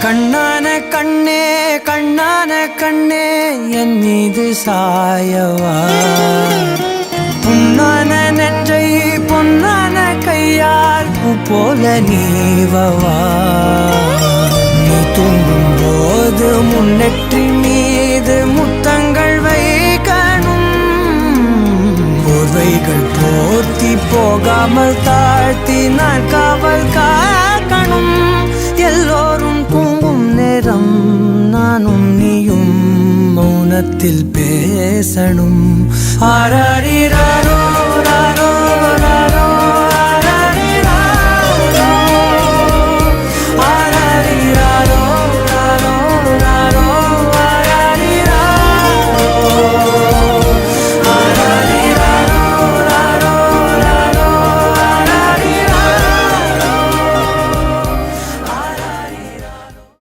கண்ணான கண்ணே கண்ணான கண்ணே என் மீது சாயவா புண்ணான நெற்றை பொன்னான கையால் பூ போல நீவவா நீ தூங்கும் போது முன்னெற்றி மீது முத்தங்கள் வைக்கணும் போர்வைகள் போர்த்தி போகாமல் தாழ்த்தி நான் காவல் காக்கணும் எல்லோரும் தூங்கும் நேரம் நானும் நீயும் மௌனத்தில் பேசணும் ஆராரிராரோ